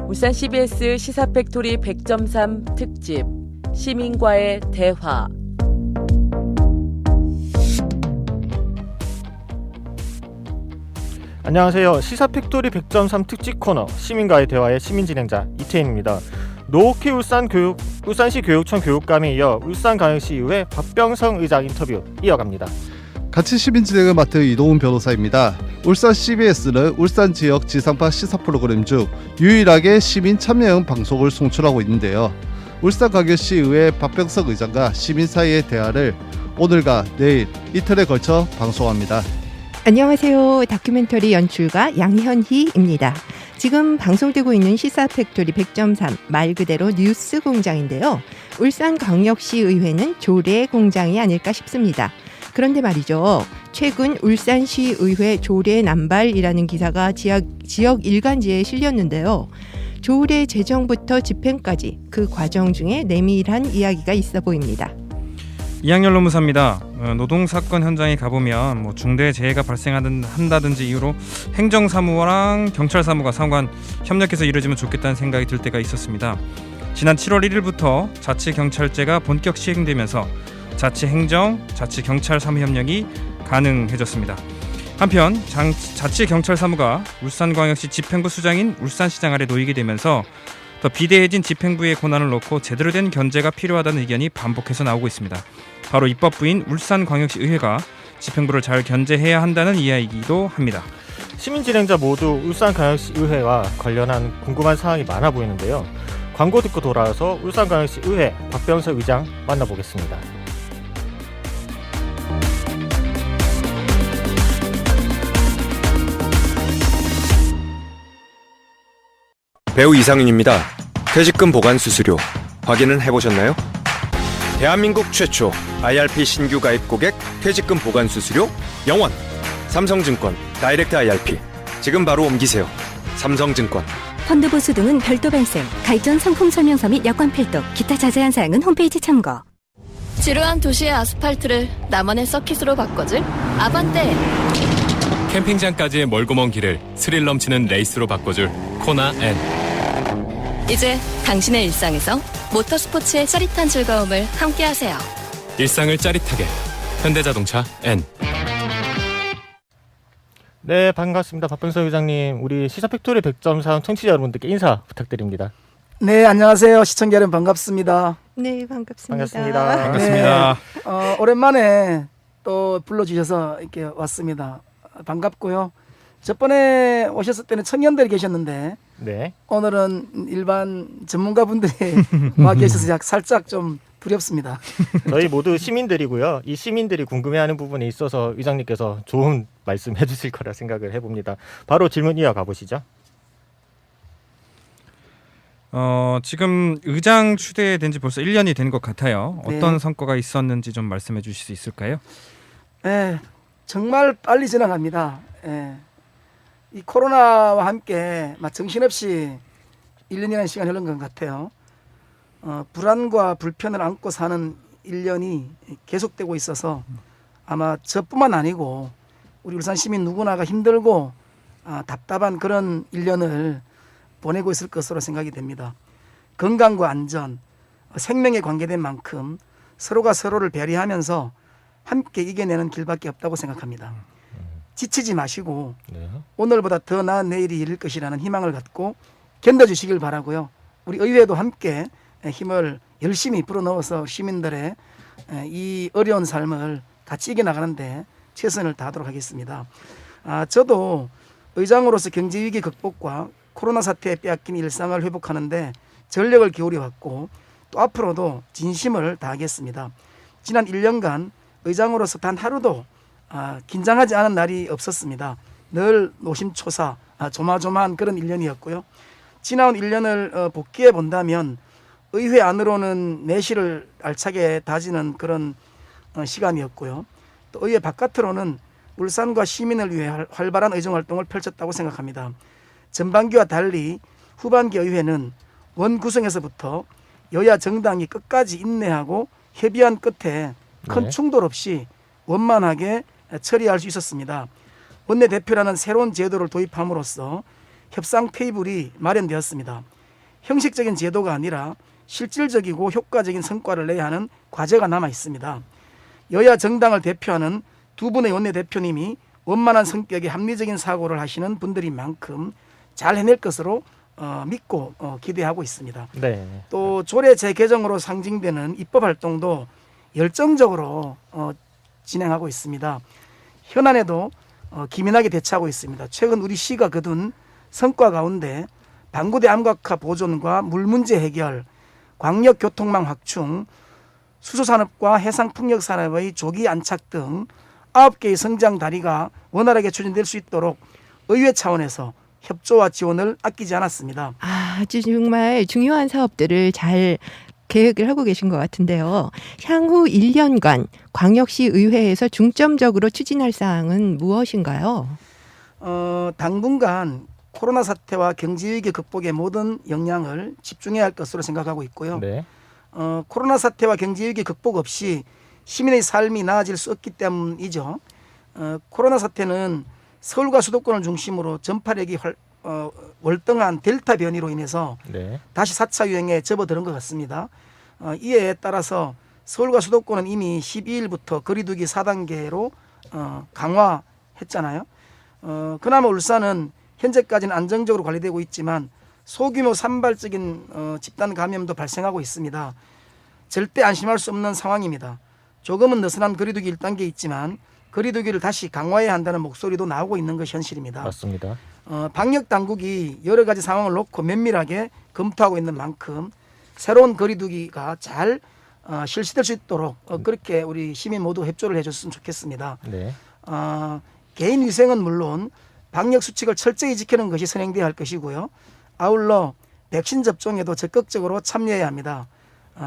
울산 CBS 시사팩토리 100.3 특집 시민과의 대화. 안녕하세요. 시사팩토리 100.3 특집 코너 시민과의 대화의 시민진행자 이태인입니다. 노옥희 울산시 교육청 교육감에 이어 울산광역시 의회 박병성 의장 인터뷰 이어갑니다. 같이 시민진행을 맡은 이동훈 변호사입니다. 울산 CBS는 울산 지역 지상파 시사 프로그램 중 유일하게 시민 참여형 방송을 송출하고 있는데요. 울산광역시 의회 박병석 의장과 시민 사이의 대화를 오늘과 내일 이틀에 걸쳐 방송합니다. 안녕하세요. 다큐멘터리 연출가 양현희입니다. 지금 방송되고 있는 시사팩토리 100.3 말 그대로 뉴스 공장인데요. 울산광역시의회는 조례 공장이 아닐까 싶습니다. 그런데 말이죠. 최근 울산시의회 조례 남발이라는 기사가 지역 일간지에 실렸는데요. 조례 제정부터 집행까지 그 과정 중에 내밀한 이야기가 있어 보입니다. 이학년 노무사입니다. 노동사건 현장에 가보면 중대 재해가 발생한다든지 이유로 행정사무랑 경찰사무가 상관 협력해서 이루어지면 좋겠다는 생각이 들 때가 있었습니다. 지난 7월 1일부터 자치경찰제가 본격 시행되면서 자치행정, 자치경찰사무 협력이 가능해졌습니다. 한편 자치경찰사무가 울산광역시 집행부 수장인 울산시장 아래 놓이게 되면서 더 비대해진 집행부의 권한을 놓고 제대로 된 견제가 필요하다는 의견이 반복해서 나오고 있습니다. 바로 입법부인 울산광역시의회가 집행부를 잘 견제해야 한다는 이야기이기도 합니다. 시민진행자 모두 울산광역시의회와 관련한 궁금한 사항이 많아 보이는데요. 광고 듣고 돌아와서 울산광역시의회 박병석 의장 만나보겠습니다. 배우 이상윤입니다. 퇴직금 보관 수수료 확인은 해보셨나요? 대한민국 최초 IRP 신규 가입 고객 퇴직금 보관 수수료 0원. 삼성증권 다이렉트 IRP 지금 바로 옮기세요. 삼성증권. 펀드 보수 등은 별도 발생. 가입 전 상품 설명서 및 여권 필독, 기타 자세한 사항은 홈페이지 참고. 지루한 도시의 아스팔트를 나만의 서킷으로 바꿔줄 아반떼. 캠핑장까지의 멀고 먼 길을 스릴 넘치는 레이스로 바꿔줄 코나 N. 이제 당신의 일상에서 모터스포츠의 짜릿한 즐거움을 함께하세요. 일상을 짜릿하게 현대자동차 N. 네, 반갑습니다. 박병석 의장님, 우리 시사팩토리 100.3 청취자 여러분들께 인사 부탁드립니다. 네, 안녕하세요. 시청자 여러분 반갑습니다. 네, 반갑습니다. 반갑습니다. 반갑습니다. 네, 오랜만에 또 불러주셔서 이렇게 왔습니다. 반갑고요. 저번에 오셨을 때는 청년들이 계셨는데 네. 오늘은 일반 전문가분들이 와 계셔서 살짝 좀 두렵습니다. 저희 모두 시민들이고요. 이 시민들이 궁금해하는 부분에 있어서 의장님께서 좋은 말씀 해주실 거라 생각을 해봅니다. 바로 질문 이어가 보시죠. 지금 의장 추대된 지 벌써 1년이 된 것 같아요. 어떤 네. 성과가 있었는지 좀 말씀해 주실 수 있을까요? 네, 정말 빨리 지나갑니다. 네. 이 코로나와 함께 정신없이 1년이라는 시간이 흐른 것 같아요. 불안과 불편을 안고 사는 1년이 계속되고 있어서 아마 저뿐만 아니고 우리 울산 시민 누구나가 힘들고 답답한 그런 1년을 보내고 있을 것으로 생각이 됩니다. 건강과 안전, 생명에 관계된 만큼 서로가 서로를 배려하면서 함께 이겨내는 길밖에 없다고 생각합니다. 지치지 마시고 오늘보다 더 나은 내일이 이를 것이라는 희망을 갖고 견뎌주시길 바라고요. 우리 의회도 함께 힘을 열심히 불어넣어서 시민들의 이 어려운 삶을 같이 이겨나가는데 최선을 다하도록 하겠습니다. 저도 의장으로서 경제위기 극복과 코로나 사태에 빼앗긴 일상을 회복하는데 전력을 기울여왔고 또 앞으로도 진심을 다하겠습니다. 지난 1년간 의장으로서 단 하루도 긴장하지 않은 날이 없었습니다. 늘 노심초사, 조마조마한 그런 1년이었고요. 지나온 1년을 복귀해 본다면 의회 안으로는 내실을 알차게 다지는 그런 시간이었고요. 또 의회 바깥으로는 울산과 시민을 위해 활발한 의정활동을 펼쳤다고 생각합니다. 전반기와 달리 후반기 의회는 원 구성에서부터 여야 정당이 끝까지 인내하고 협의한 끝에 큰 충돌 없이 원만하게 처리할 수 있었습니다. 원내대표라는 새로운 제도를 도입함으로써 협상 테이블이 마련되었습니다. 형식적인 제도가 아니라 실질적이고 효과적인 성과를 내야 하는 과제가 남아 있습니다. 여야 정당을 대표하는 두 분의 원내대표님이 원만한 성격의 합리적인 사고를 하시는 분들인 만큼 잘 해낼 것으로 믿고 기대하고 있습니다. 네. 또 조례 재개정으로 상징되는 입법 활동도 열정적으로 진행하고 있습니다. 현안에도 기민하게 대처하고 있습니다. 최근 우리 시가 거둔 성과 가운데 방구대 암각화 보존과 물 문제 해결, 광역 교통망 확충, 수소산업과 해상풍력산업의 조기 안착 등 9개의 성장 다리가 원활하게 추진될 수 있도록 의회 차원에서 협조와 지원을 아끼지 않았습니다. 아주 정말 중요한 사업들을 잘 계획을 하고 계신 것 같은데요. 향후 1년간 광역시 의회에서 중점적으로 추진할 사항은 무엇인가요? 당분간 코로나 사태와 경제위기 극복에 모든 역량을 집중해야 할 것으로 생각하고 있고요. 네. 코로나 사태와 경제위기 극복 없이 시민의 삶이 나아질 수 없기 때문이죠. 코로나 사태는 서울과 수도권을 중심으로 전파력이 월등한 델타 변이로 인해서 네. 다시 4차 유행에 접어드는 것 같습니다. 이에 따라서 서울과 수도권은 이미 12일부터 거리두기 4단계로 강화했잖아요. 그나마 울산은 현재까지는 안정적으로 관리되고 있지만 소규모 산발적인 집단 감염도 발생하고 있습니다. 절대 안심할 수 없는 상황입니다. 조금은 느슨한 거리두기 1단계 있지만 거리두기를 다시 강화해야 한다는 목소리도 나오고 있는 것이 현실입니다. 맞습니다. 방역 당국이 여러 가지 상황을 놓고 면밀하게 검토하고 있는 만큼 새로운 거리두기가 잘 실시될 수 있도록 그렇게 우리 시민 모두 협조를 해줬으면 좋겠습니다. 네. 개인 위생은 물론 방역 수칙을 철저히 지키는 것이 선행돼야 할 것이고요. 아울러 백신 접종에도 적극적으로 참여해야 합니다.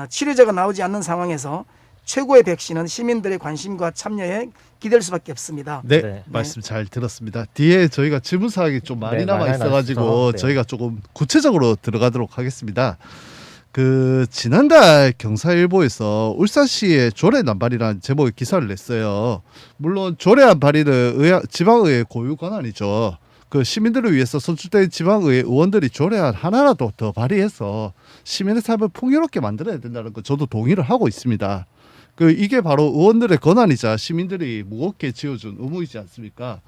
치료제가 나오지 않는 상황에서 최고의 백신은 시민들의 관심과 참여에 기댈 수밖에 없습니다. 네, 네. 말씀 잘 들었습니다. 뒤에 저희가 질문 사항이 좀 많이 네, 남아 많이 있어가지고 남았죠. 네. 저희가 조금 구체적으로 들어가도록 하겠습니다. 지난달 경사일보에서 울산시의 조례 남발이라는 제목의 기사를 냈어요. 물론 조례안 발의는 지방의회 고유 권한이죠. 시민들을 위해서 선출된 지방의회 의원들이 조례안 하나라도 더 발의해서 시민의 삶을 풍요롭게 만들어야 된다는 거 저도 동의를 하고 있습니다. 이게 바로 의원들의 권한이자 시민들이 무겁게 지어준 의무이지 않습니까?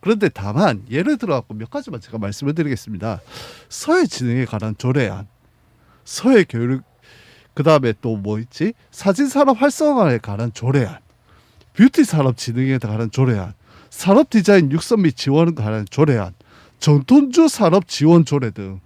그런데 다만 예를 들어 몇 가지만 제가 말씀을 드리겠습니다. 서해 진흥에 관한 조례안, 서해 교육, 그 다음에 또 뭐 있지? 사진산업 활성화에 관한 조례안, 뷰티 산업 진흥에 관한 조례안, 산업 디자인 육성 및 지원에 관한 조례안, 전통주 산업 지원 조례 등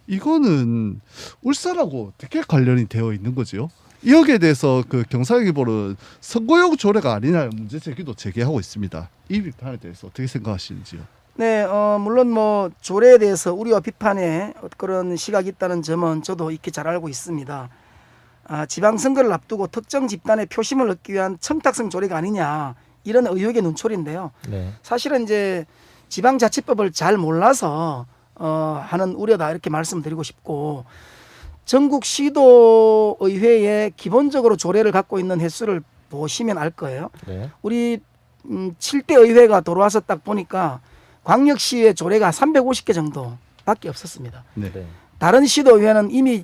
이거는 울산하고 어떻게 관련이 되어 있는 거지요? 여기에 대해서 경상일보는 선거용 조례가 아니냐는 문제 제기도 제기하고 있습니다. 이 비판에 대해서 어떻게 생각하시는지요? 네, 물론 뭐 조례에 대해서 우리와 비판에 그런 시각이 있다는 점은 저도 익히 잘 알고 있습니다. 지방선거를 앞두고 특정 집단의 표심을 얻기 위한 청탁성 조례가 아니냐 이런 의혹의 눈초리인데요. 네. 사실은 이제 지방자치법을 잘 몰라서 하는 우려다 이렇게 말씀드리고 싶고 전국 시도의회에 기본적으로 조례를 갖고 있는 횟수를 보시면 알 거예요. 네. 우리 7대 의회가 돌아와서 딱 보니까 광역시의 조례가 350개 정도밖에 없었습니다. 네. 네. 다른 시도의회는 이미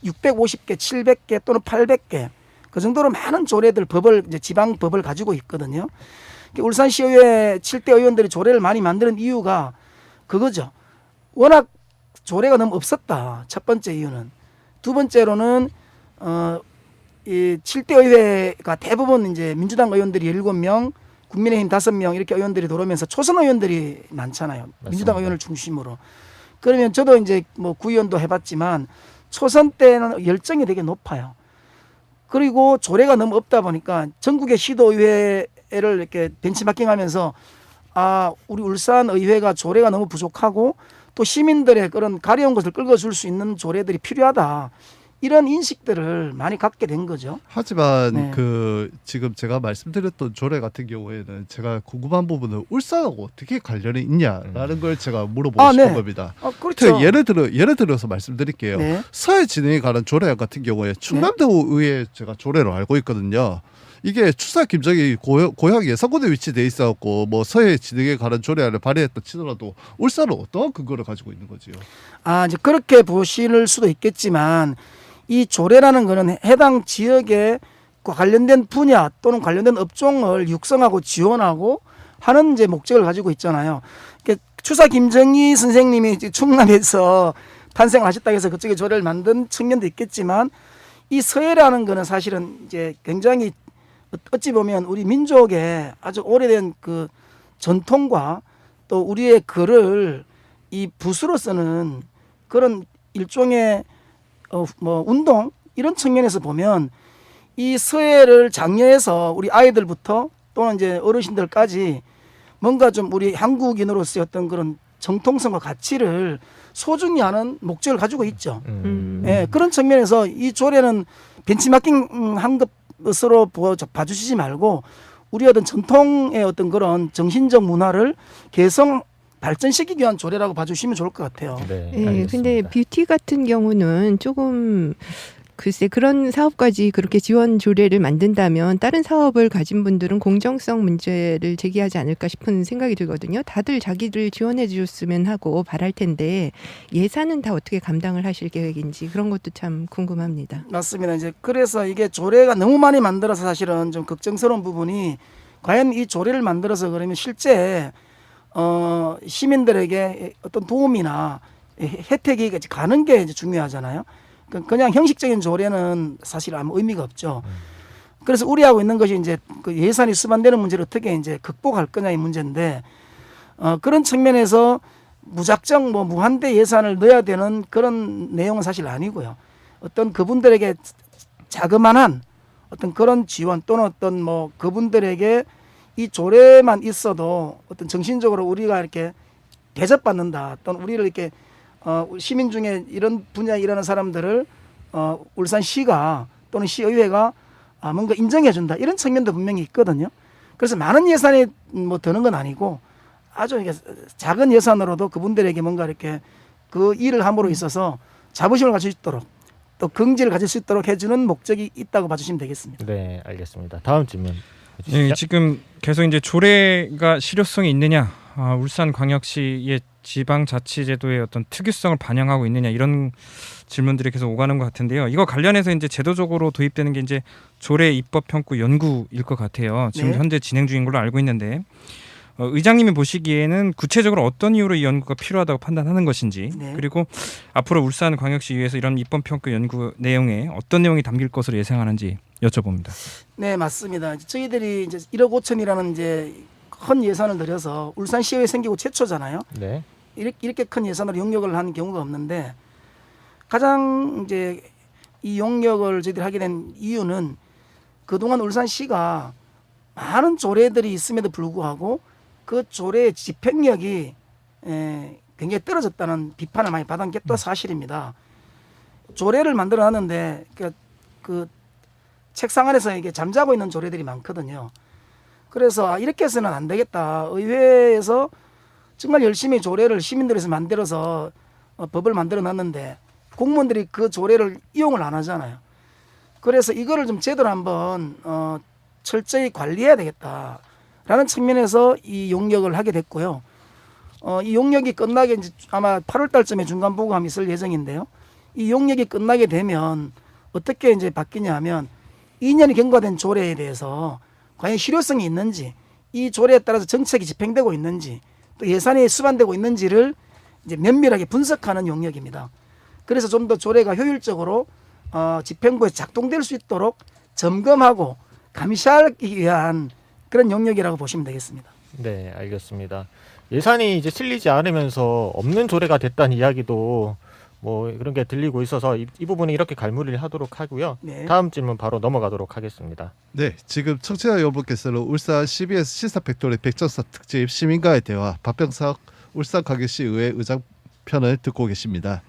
650개, 700개 또는 800개 그 정도로 많은 조례들 이제 지방 법을 가지고 있거든요. 울산시의회 7대 의원들이 조례를 많이 만드는 이유가 그거죠. 워낙 조례가 너무 없었다. 첫 번째 이유는. 두 번째로는 이 7대 의회가 대부분 이제 민주당 의원들이 7명, 국민의힘 5명 이렇게 의원들이 들어오면서 초선 의원들이 많잖아요. 맞습니다. 민주당 의원을 중심으로. 그러면 저도 이제 뭐 구의원도 해봤지만 초선 때는 열정이 되게 높아요. 그리고 조례가 너무 없다 보니까 전국의 시도의회를 이렇게 벤치마킹하면서 우리 울산 의회가 조례가 너무 부족하고 또 시민들의 그런 가려운 것을 긁어줄 수 있는 조례들이 필요하다. 이런 인식들을 많이 갖게 된 거죠. 하지만 네. 지금 제가 말씀드렸던 조례 같은 경우에는 제가 궁금한 부분은 울산하고 어떻게 관련이 있냐라는 걸 제가 물어보고 싶은 네. 겁니다. 그렇죠. 예를 들어서 말씀드릴게요. 네. 서해 진흥에 관한 조례 같은 경우에 충남도 의회 제가 조례로 알고 있거든요. 이게 추사 김정이 고향 예산군에 위치돼 있어갖고 뭐 서해 진흥에 관한 조례안을 발의했다 치더라도 울산은 어떤 근거를 가지고 있는 거지요? 이제 그렇게 보실 수도 있겠지만 이 조례라는 거는 해당 지역에 관련된 분야 또는 관련된 업종을 육성하고 지원하고 하는 이제 목적을 가지고 있잖아요. 추사 김정희 선생님이 이제 충남에서 탄생을 하셨다고 해서 그쪽에 조례를 만든 측면도 있겠지만 이 서해라는 거는 사실은 이제 굉장히 어찌 보면 우리 민족의 아주 오래된 그 전통과 또 우리의 글을 이 붓으로 쓰는 그런 일종의 뭐 운동 이런 측면에서 보면 이 서해를 장려해서 우리 아이들부터 또는 이제 어르신들까지 뭔가 좀 우리 한국인으로서의 어떤 그런 정통성과 가치를 소중히 하는 목적을 가지고 있죠. 예, 그런 측면에서 이 조례는 벤치마킹한 것으로 봐주시지 말고 우리 어떤 전통의 어떤 그런 정신적 문화를 개성 발전시키기 위한 조례라고 봐주시면 좋을 것 같아요. 네, 네, 근데 뷰티 같은 경우는 조금 글쎄 그런 사업까지 그렇게 지원 조례를 만든다면 다른 사업을 가진 분들은 공정성 문제를 제기하지 않을까 싶은 생각이 들거든요. 다들 자기를 지원해 주셨으면 하고 바랄 텐데 예산은 다 어떻게 감당을 하실 계획인지 그런 것도 참 궁금합니다. 맞습니다. 이제 그래서 이게 조례가 너무 많이 만들어서 사실은 좀 걱정스러운 부분이 과연 이 조례를 만들어서 그러면 실제 시민들에게 어떤 도움이나 혜택이 가는 게 이제 중요하잖아요. 그냥 형식적인 조례는 사실 아무 의미가 없죠. 그래서 우려하고 있는 것이 이제 그 예산이 수반되는 문제를 어떻게 이제 극복할 거냐의 문제인데 그런 측면에서 무작정 뭐 무한대 예산을 넣어야 되는 그런 내용은 사실 아니고요. 어떤 그분들에게 자그만한 어떤 그런 지원 또는 어떤 뭐 그분들에게 이 조례만 있어도 어떤 정신적으로 우리가 이렇게 대접받는다 또는 우리를 이렇게 시민 중에 이런 분야에 일하는 사람들을 울산시가 또는 시의회가 뭔가 인정해준다 이런 측면도 분명히 있거든요. 그래서 많은 예산이 뭐 드는 건 아니고 아주 이게 작은 예산으로도 그분들에게 뭔가 이렇게 그 일을 함으로 있어서 자부심을 가질 수 있도록 또 긍지를 가질 수 있도록 해주는 목적이 있다고 봐주시면 되겠습니다. 네, 알겠습니다. 다음 질문. 네, 지금 계속 이제 조례가 실효성이 있느냐, 울산광역시의 지방자치제도의 어떤 특유성을 반영하고 있느냐 이런 질문들이 계속 오가는 것 같은데요. 이거 관련해서 이제 제도적으로 도입되는 게 이제 조례 입법 평가 연구일 것 같아요. 지금 네. 현재 진행 중인 걸로 알고 있는데 의장님이 보시기에는 구체적으로 어떤 이유로 이 연구가 필요하다고 판단하는 것인지 네. 그리고 앞으로 울산광역시의회에서 이런 입법 평가 연구 내용에 어떤 내용이 담길 것으로 예상하는지 여쭤봅니다. 네, 맞습니다. 저희들이 이제 1억 5천이라는 이제 큰 예산을 들여서 울산시의회 생기고 최초잖아요. 네. 이렇게 큰 예산으로 용역을 하는 경우가 없는데 가장 이제 이 용역을 저희들이 하게 된 이유는 그동안 울산시가 많은 조례들이 있음에도 불구하고 그 조례의 집행력이 굉장히 떨어졌다는 비판을 많이 받은 게 또 사실입니다. 조례를 만들어 놨는데 그 책상 안에서 이게 잠자고 있는 조례들이 많거든요. 그래서 이렇게 해서는 안 되겠다. 의회에서 정말 열심히 조례를 시민들에서 만들어서 법을 만들어 놨는데 공무원들이 그 조례를 이용을 안 하잖아요. 그래서 이거를 좀 제대로 한번 철저히 관리해야 되겠다라는 측면에서 이 용역을 하게 됐고요. 이 용역이 끝나게 이제 아마 8월 달쯤에 중간 보고함이 있을 예정인데요. 이 용역이 끝나게 되면 어떻게 이제 바뀌냐 하면 2년이 경과된 조례에 대해서 과연 실효성이 있는지, 이 조례에 따라서 정책이 집행되고 있는지, 또 예산이 수반되고 있는지를 이제 면밀하게 분석하는 용역입니다. 그래서 좀 더 조례가 효율적으로 집행부에서 작동될 수 있도록 점검하고 감시하기 위한 그런 용역이라고 보시면 되겠습니다. 네, 알겠습니다. 예산이 이제 실리지 않으면서 없는 조례가 됐다는 이야기도 뭐 그런 게 들리고 있어서 이 부분은 이렇게 갈무리를 하도록 하고요. 네. 다음 질문 바로 넘어가도록 하겠습니다. 네, 지금 청취자 여러분께서는 울산 CBS 시사 팩토리 백전사 특집 시민과의 대화 박병석 울산광역시 의회 의장 편을 듣고 계십니다.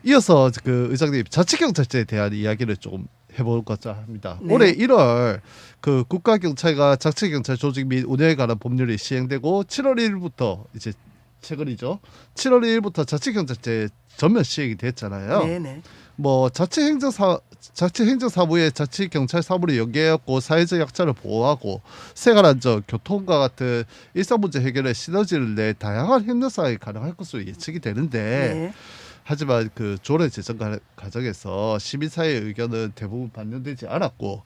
이어서 그 의장님 자치경찰제에 대한 이야기를 조금 해볼까 합니다. 네. 올해 1월 그 국가경찰과 자치경찰 조직 및 운영에 관한 법률이 시행되고 7월 1일부터 이제 최근이죠. 7월 1일부터 자치경찰제 전면 시행이 됐잖아요. 네네. 뭐 자치행정사무에 자치경찰사무를 연계해갖고 사회적 약자를 보호하고 생활안전, 교통과 같은 일상문제 해결에 시너지를 내 다양한 협력사항이 가능할 것으로 예측이 되는데 네. 하지만 그 조례 제정 과정에서 시민사회의 의견은 대부분 반영되지 않았고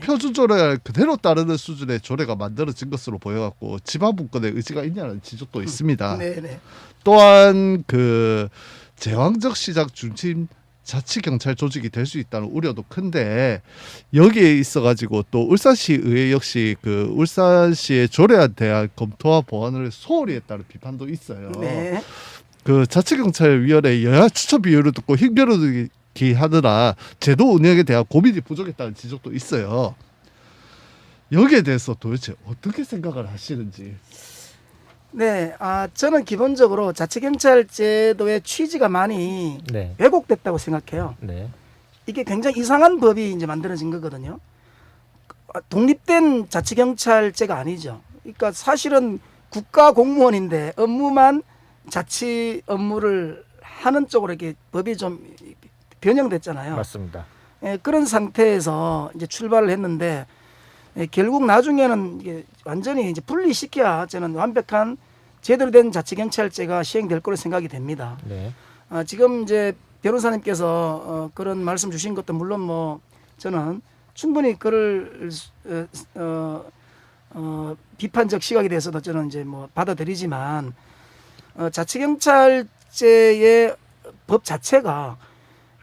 표준 조례를 그대로 따르는 수준의 조례가 만들어진 것으로 보여갖고 지방 분권의 의지가 있냐는 지적도 있습니다. 네네. 또한 그 제왕적 시장 중심 자치경찰 조직이 될 수 있다는 우려도 큰데 여기에 있어가지고 또 울산시 의회 역시 그 울산시의 조례에 대한 검토와 보완을 소홀히 했다는 비판도 있어요. 네. 그 자치경찰위원회 여야 추천 비율을 듣고 힘겨루기 하느라 제도 운영에 대한 고민이 부족했다는 지적도 있어요. 여기에 대해서 도대체 어떻게 생각을 하시는지. 네, 저는 기본적으로 자치경찰 제도의 취지가 많이 네. 왜곡됐다고 생각해요. 네. 이게 굉장히 이상한 법이 이제 만들어진 거거든요. 독립된 자치경찰제가 아니죠. 그러니까 사실은 국가 공무원인데 업무만 자치 업무를 하는 쪽으로 이렇게 법이 좀 변형됐잖아요. 맞습니다. 그런 상태에서 이제 출발을 했는데 결국 나중에는 이게 완전히 이제 분리시켜야 저는 완벽한 제대로 된 자치경찰제가 시행될 거로 생각이 됩니다. 네. 지금 이제 변호사님께서 그런 말씀 주신 것도 물론 뭐 저는 충분히 그를 비판적 시각에 대해서도 저는 이제 뭐 받아들이지만 자치경찰제의 법 자체가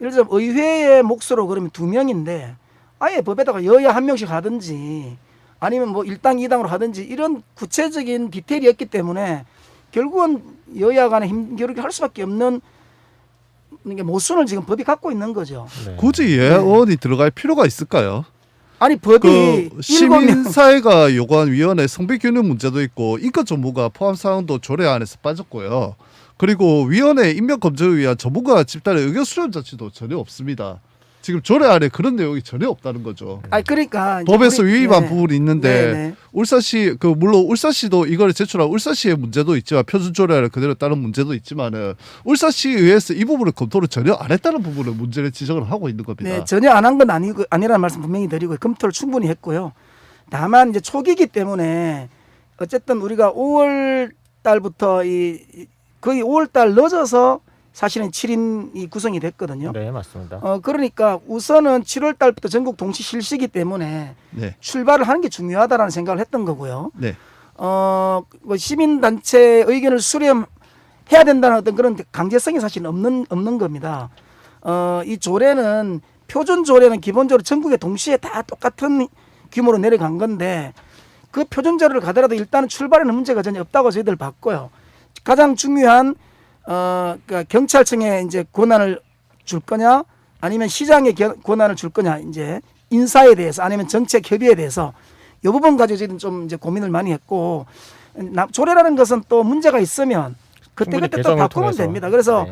예를 들어 의회의 몫으로 그러면 2명인데 아예 법에다가 여야 1명씩 하든지 아니면 뭐 1당 2당으로 하든지 이런 구체적인 디테일이 없기 때문에 결국은 여야 간에 힘겨루기를 할 수밖에 없는 게 모순을 지금 법이 갖고 있는 거죠. 네. 굳이 예언이 들어갈 필요가 있을까요? 아니 법이 그 시민사회가 요구한 위원회 성비균형 문제도 있고 인권 정보가 포함 사항도 조례 안에서 빠졌고요. 그리고 위원회 임명 검증을 위한 전문가 집단의 의견 수렴 자체도 전혀 없습니다. 지금 조례 안에 그런 내용이 전혀 없다는 거죠. 그러니까 법에서 위반한 부분이 있는데 네네. 울산시 물론 울산시도 이걸 제출한 울산시의 문제도 있지만 표준 조례를 그대로 따른 문제도 있지만은 울산시 의회에서 이 부분을 검토를 전혀 안 했다는 부분을 문제를 지적을 하고 있는 겁니다. 네, 전혀 안 한 건 아니라는 말씀 분명히 드리고 검토를 충분히 했고요. 다만 이제 초기이기 때문에 어쨌든 우리가 5월 달부터 거의 5월 달 늦어서 사실은 7인이 구성이 됐거든요. 네, 맞습니다. 그러니까 우선은 7월 달부터 전국 동시 실시기 때문에 네. 출발을 하는 게 중요하다라는 생각을 했던 거고요. 네. 뭐 시민단체 의견을 수렴해야 된다는 어떤 그런 강제성이 사실 없는 겁니다. 이 조례는 표준 조례는 기본적으로 전국에 동시에 다 똑같은 규모로 내려간 건데 그 표준 조례를 가더라도 일단은 출발에는 문제가 전혀 없다고 저희들 봤고요. 가장 중요한 그러니까 경찰청에 이제 권한을 줄 거냐, 아니면 시장에 권한을 줄 거냐, 이제 인사에 대해서 아니면 정책 협의에 대해서 이 부분 가지고 저희는 좀 이제 고민을 많이 했고 조례라는 것은 또 문제가 있으면 그때 또 바꾸면 됩니다. 그래서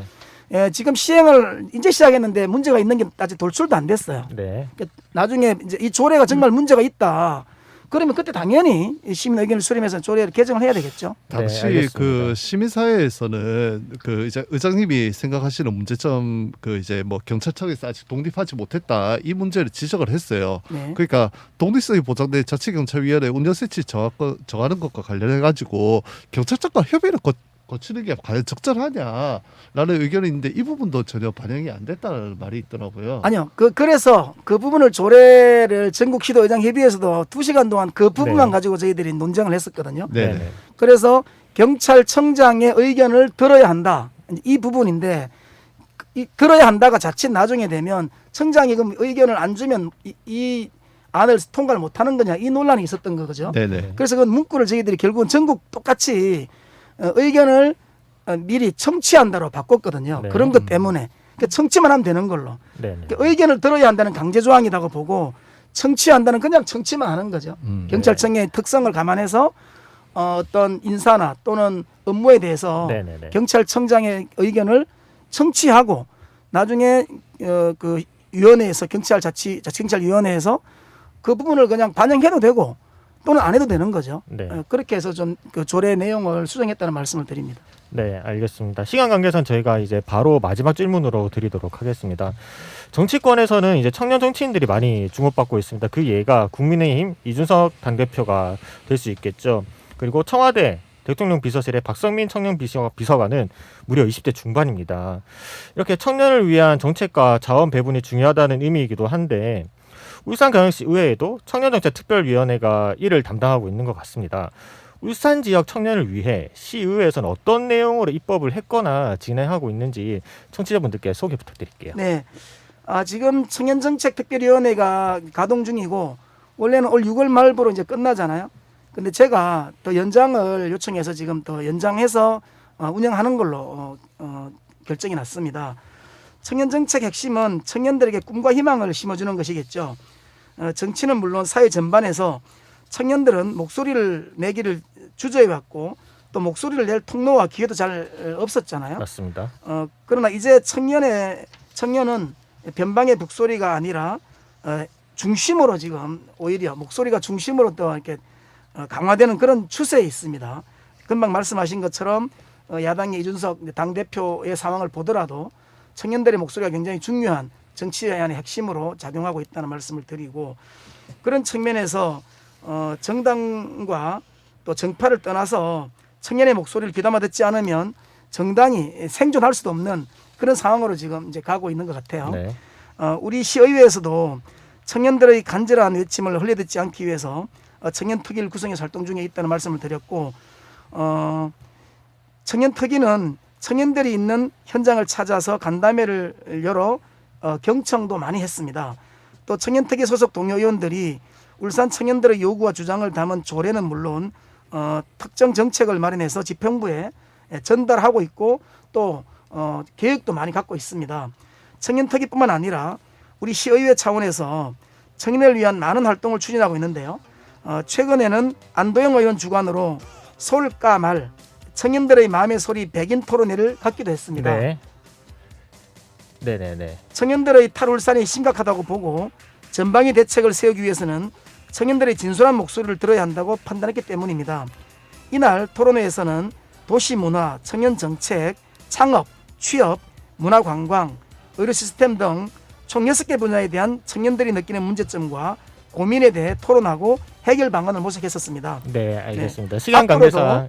지금 시행을 이제 시작했는데 문제가 있는 게 아직 돌출도 안 됐어요. 네. 그러니까 나중에 이제 이 조례가 정말 문제가 있다. 그러면 그때 당연히 시민 의견을 수렴해서 조례를 개정을 해야 되겠죠. 당시 네, 그 시민사회에서는 그 이제 의장님이 생각하시는 문제점 그 이제 뭐 경찰청에서 아직 독립하지 못했다 이 문제를 지적을 했어요. 네. 그러니까 독립성이 보장된 자치경찰위원회 운영 세치 정하는 것과 관련해 가지고 경찰청과 협의를 거치는 게 과연 적절하냐라는 의견이 있는데 이 부분도 전혀 반영이 안 됐다는 말이 있더라고요. 아니요. 그래서 그 부분을 조례를 전국시도의장협의회에서도 2시간 동안 그 부분만 네. 가지고 저희들이 논쟁을 했었거든요. 네. 네. 그래서 경찰청장의 의견을 들어야 한다. 이 부분인데 들어야 한다가 자칫 나중에 되면 청장이 그럼 의견을 안 주면 이 안을 통과를 못하는 거냐 이 논란이 있었던 거죠. 네네. 그래서 그 문구를 저희들이 결국은 전국 똑같이 의견을 미리 청취한다로 바꿨거든요. 네. 그런 것 때문에 청취만 하면 되는 걸로. 네. 의견을 들어야 한다는 강제 조항이라고 보고 청취한다는 그냥 청취만 하는 거죠. 경찰청의 특성을 감안해서 어떤 인사나 또는 업무에 대해서 네네네. 경찰청장의 의견을 청취하고 나중에 그 위원회에서 자치경찰위원회에서 그 부분을 그냥 반영해도 되고 또는 안 해도 되는 거죠. 네. 그렇게 해서 좀 그 조례 내용을 수정했다는 말씀을 드립니다. 네, 알겠습니다. 시간 관계상 저희가 이제 바로 마지막 질문으로 드리도록 하겠습니다. 정치권에서는 이제 청년 정치인들이 많이 주목받고 있습니다. 그 예가 국민의힘 이준석 당대표가 될 수 있겠죠. 그리고 청와대 대통령 비서실의 박성민 청년 비서관은 무려 20대 중반입니다. 이렇게 청년을 위한 정책과 자원 배분이 중요하다는 의미이기도 한데 울산광역시 의회에도 청년정책특별위원회가 이를 담당하고 있는 것 같습니다. 울산 지역 청년을 위해 시의회에서는 어떤 내용으로 입법을 했거나 진행하고 있는지 청취자분들께 소개 부탁드릴게요. 네, 지금 청년정책특별위원회가 가동 중이고 원래는 올 6월 말부로 이제 끝나잖아요. 근데 제가 더 연장을 요청해서 지금 더 연장해서 운영하는 걸로 결정이 났습니다. 청년정책 핵심은 청년들에게 꿈과 희망을 심어주는 것이겠죠. 정치는 물론 사회 전반에서 청년들은 목소리를 내기를 주저해왔고 또 목소리를 낼 통로와 기회도 잘 없었잖아요. 맞습니다. 그러나 이제 청년은 변방의 북소리가 아니라 중심으로 지금 오히려 목소리가 중심으로 또 이렇게 강화되는 그런 추세에 있습니다. 금방 말씀하신 것처럼 야당의 이준석 당대표의 상황을 보더라도 청년들의 목소리가 굉장히 중요한 정치의 핵심으로 작용하고 있다는 말씀을 드리고 그런 측면에서 정당과 또 정파를 떠나서 청년의 목소리를 귀담아 듣지 않으면 정당이 생존할 수도 없는 그런 상황으로 지금 이제 가고 있는 것 같아요. 네. 우리 시의회에서도 청년들의 간절한 외침을 흘려듣지 않기 위해서 청년특위를 구성해서 활동 중에 있다는 말씀을 드렸고 청년특위는 청년들이 있는 현장을 찾아서 간담회를 열어 경청도 많이 했습니다. 또 청년특위 소속 동료 의원들이 울산 청년들의 요구와 주장을 담은 조례는 물론 특정 정책을 마련해서 지평부에 전달하고 있고 또 계획도 많이 갖고 있습니다. 청년특위뿐만 아니라 우리 시의회 차원에서 청년을 위한 많은 활동을 추진하고 있는데요. 최근에는 안도영 의원 주관으로 솔까말 청년들의 마음의 소리 백인 토론회를 갖기도 했습니다. 네. 네네네. 청년들의 탈울산이 심각하다고 보고 전방위 대책을 세우기 위해서는 청년들의 진솔한 목소리를 들어야 한다고 판단했기 때문입니다. 이날 토론회에서는 도시문화, 청년정책, 창업, 취업, 문화관광, 의료 시스템 등 총 6개 분야에 대한 청년들이 느끼는 문제점과 고민에 대해 토론하고 해결 방안을 모색했었습니다. 네, 알겠습니다. 시간 관계상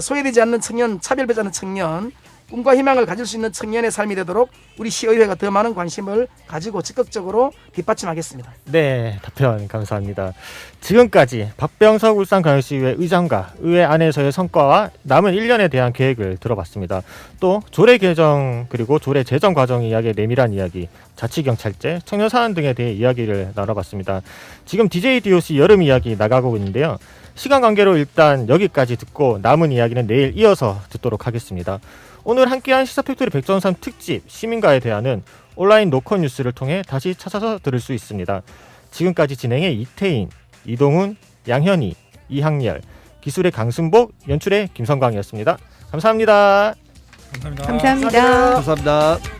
소외되지 않는 청년, 차별받지 않는 청년, 꿈과 희망을 가질 수 있는 청년의 삶이 되도록 우리 시의회가 더 많은 관심을 가지고 적극적으로 뒷받침하겠습니다. 네, 답변 감사합니다. 지금까지 박병석 울산광역시의회 의장과 의회 안에서의 성과와 남은 1년에 대한 계획을 들어봤습니다. 또 조례 개정 그리고 조례 제정 과정 이야기의 내밀한 이야기, 자치경찰제, 청년사안 등에 대해 이야기를 나눠봤습니다. 지금 DJ DOC 여름 이야기 나가고 있는데요. 시간 관계로 일단 여기까지 듣고 남은 이야기는 내일 이어서 듣도록 하겠습니다. 오늘 함께한 시사팩토리 백전삼 특집 시민과의 대화는 온라인 노컷 뉴스를 통해 다시 찾아서 들을 수 있습니다. 지금까지 진행의 이태인, 이동훈, 양현희, 이항열, 기술의 강순복, 연출의 김성광이었습니다. 감사합니다. 감사합니다. 감사합니다.